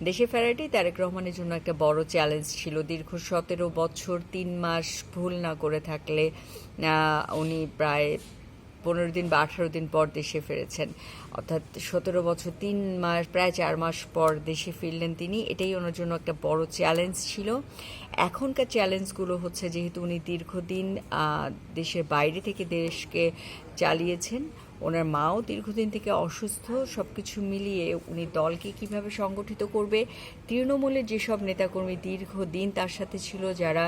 দেশে ফেরাটি তারেক রহমানের জন্য একটা বড় চ্যালেঞ্জ ছিল। দীর্ঘ 17 বছর 3 মাস ভুল না করে থাকলে উনি প্রায় 15 দিন বা 18 দিন পর দেশে ফিরেছেন, অর্থাৎ 17 বছর 3 মাস প্রায় 4 মাস পর দেশে ফিরলেন তিনি। এটাই ওনার জন্য একটা বড় চ্যালেঞ্জ ছিল। এখনকার চ্যালেঞ্জগুলো হচ্ছে, যেহেতু উনি দীর্ঘদিন দেশের বাইরে থেকে দেশকে চালিয়েছেন, ওনার মাও দীর্ঘদিন থেকে অসুস্থ, সব কিছু মিলিয়ে উনি দলকে কিভাবে সংগঠিত করবে। তৃণমূলের যেসব নেতাকর্মী দীর্ঘদিন তার সাথে ছিল, যারা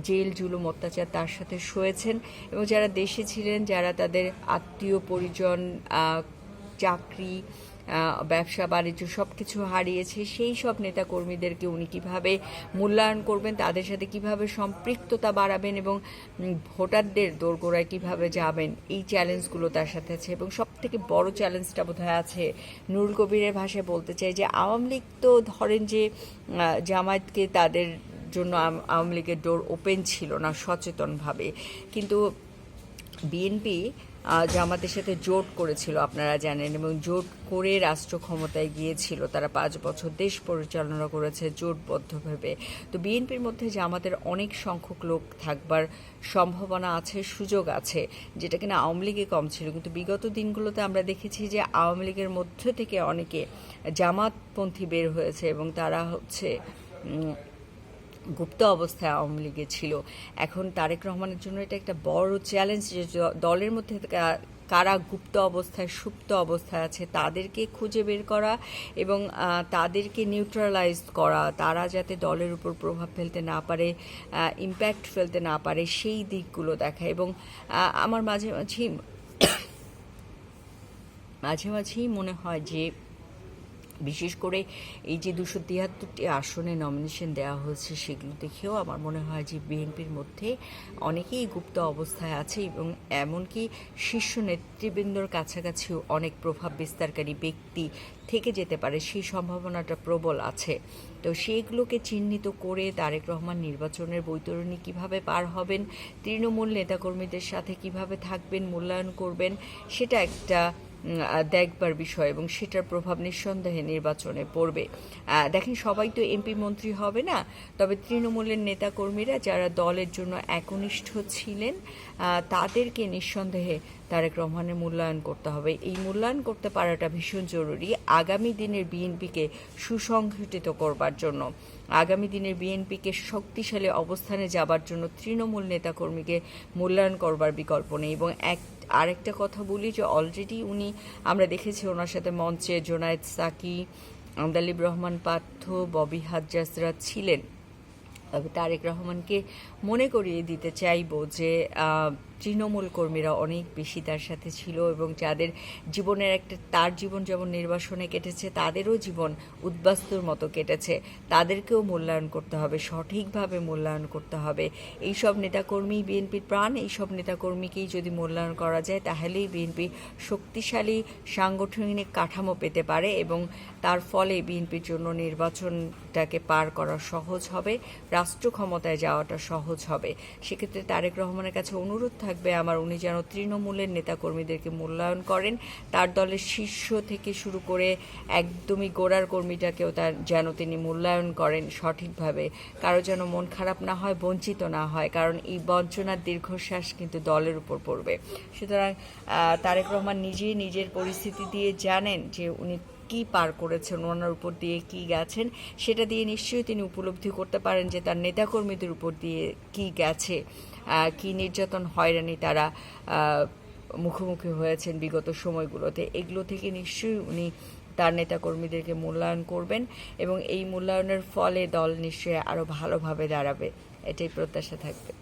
জেল জুলুম অত্যাচার তার সাথে সয়েছেন এবং যারা দেশে ছিলেন, যারা তাদের আত্মীয় পরিজন, চাকরি, ব্যবসা বাণিজ্য সব কিছু হারিয়েছে, সেই সব নেতাকর্মীদেরকে উনি কিভাবে মূল্যায়ন করবেন, তাদের সাথে কিভাবে সম্পৃক্ততা বাড়াবেন এবং ভোটারদের দোরগোড়ায় কিভাবে যাবেন, এই চ্যালেঞ্জগুলো তার সাথে আছে। এবং সব থেকে বড় চ্যালেঞ্জটা বোধহয় আছে, নুরুল কবিরের ভাষায় বলতে চাই যে আওয়ামী লীগ তো ধরেন যে জামায়াতকে তাদের জন্য আওয়ামী লীগের ডোর ওপেন ছিল না সচেতনভাবে, কিন্তু বিএনপি জামাতের সাথে জোট করেছিল আপনারা জানেন, এবং জোট করে রাষ্ট্র ক্ষমতায় গিয়েছিল। তারা 5 বছর দেশ পরিচালনা করেছে জোটবদ্ধভাবে। তো বিএনপির মধ্যে জামাতের অনেক সংখ্যক লোক থাকবার সম্ভাবনা আছে, সুযোগ আছে, যেটা কিনা আওয়ামী লীগে কম ছিল। কিন্তু বিগত দিনগুলোতে আমরা দেখেছি যে আওয়ামী লীগের মধ্য থেকে অনেকে জামাতপন্থী বের হয়েছে এবং তারা হচ্ছে গুপ্ত অবস্থায় আওয়ামী লীগে ছিল। এখন তারেক রহমানের জন্য এটা একটা বড় চ্যালেঞ্জ যে দলের মধ্যে কারা গুপ্ত অবস্থায় সুপ্ত অবস্থায় আছে তাদেরকে খুঁজে বের করা এবং তাদেরকে নিউট্রালাইজ করা, তারা যাতে দলের উপর প্রভাব ফেলতে না পারে, ইম্প্যাক্ট ফেলতে না পারে, সেই দিকগুলো দেখা। এবং আমার মাঝে মাঝেই মনে হয় যে বিশেষ করে এই যে 273টি আসনে নমিনেশন দেওয়া হয়েছে, সেগুলো দেখেও আমার মনে হয় যে বিএনপির মধ্যে অনেকেই গুপ্ত অবস্থায় আছে এবং এমনকি শীর্ষ নেতৃবৃন্দর কাছাকাছিও অনেক প্রভাব বিস্তারকারী ব্যক্তি থেকে যেতে পারে, সেই সম্ভাবনাটা প্রবল আছে। তো সেইগুলোকে চিহ্নিত করে তারেক রহমান নির্বাচনের বৈতরণী কিভাবে পার হবেন, তৃণমূল নেতাকর্মীদের সাথে কিভাবে থাকবেন, মূল্যায়ন করবেন, সেটা একটা দেখবার বিষয় এবং সেটার প্রভাব নিঃসন্দেহে নির্বাচনে পড়বে। দেখেন, সবাই তো এমপি মন্ত্রী হবে না, তবে তৃণমূলের নেতাকর্মীরা যারা দলের জন্য একনিষ্ঠ ছিলেন তাদেরকে নিঃসন্দেহে তারেক রহমানের মূল্যায়ন করতে হবে। এই মূল্যায়ন করতে পারাটা ভীষণ জরুরি আগামী দিনের বিএনপিকে সুসংগঠিত করবার জন্য, আগামী দিনের বিএনপিকে শক্তিশালী অবস্থানে যাবার জন্য তৃণমূল নেতাকর্মীকে মূল্যায়ন করবার বিকল্প নেই। এবং আরেকটা কথা বলি যে অলরেডি আমরা দেখেছি ওনার সাথে মঞ্চে জোনায়েদ সাকি, আন্দালিব রহমান পার্থ, ববি হাজ্জাজরা ছিলেন। তবে তারেক রহমানকে মনে করিয়ে দিতে চাইব যে তৃণমূল কর্মীরা অনেক বেশি তার সাথে ছিল এবং যাদের জীবনের তার জীবন যেমন নির্বাসনে কেটেছে, তাদেরও জীবন উদ্বাস্তুর মতো কেটেছে, তাদেরকেও মূল্যায়ন করতে হবে, সঠিকভাবে মূল্যায়ন করতে হবে। এইসব নেতাকর্মী বিএনপির প্রাণ, এইসব নেতাকর্মীকেই যদি মূল্যায়ন করা যায় তাহলেই বিএনপি শক্তিশালী সাংগঠনিক কাঠামো পেতে পারে এবং তার ফলে বিএনপির জন্য নির্বাচনটাকে পার করা সহজ হবে, রাষ্ট্র ক্ষমতায় যাওয়াটা সহজ হবে। সেক্ষেত্রে তারেক রহমানের কাছে অনুরোধ থাকবে আমার, উনি যেন তৃণমূলের নেতাকর্মীদেরকে মূল্যায়ন করেন, তার দলের শীর্ষ থেকে শুরু করে একদমই গোড়ার কর্মীটাকেও যেন তিনি মূল্যায়ন করেন সঠিকভাবে। কারো যেন মন খারাপ না হয়, বঞ্চিত না হয়, কারণ এই বঞ্চনার দীর্ঘশ্বাস কিন্তু দলের উপর পড়বে। সুতরাং তারেক রহমান নিজেই নিজের পরিস্থিতি দিয়ে জানেন যে উনি কি পার করেছেন, ওনার উপর দিয়ে কি গেছেন, সেটা দিয়ে নিশ্চয়ই তিনি উপলব্ধি করতে পারেন যে তার নেতাকর্মীদের উপর দিয়ে কি গেছে, কি নির্যাতন হয়রানি তারা মুখোমুখি হয়েছেন বিগত সময়গুলোতে। এগুলো থেকে নিশ্চয়ই উনি তার নেতাকর্মীদেরকে মূল্যায়ন করবেন এবং এই মূল্যায়নের ফলে দল নিশ্চয়ই আরও ভালোভাবে দাঁড়াবে, এটাই প্রত্যাশা থাকবে।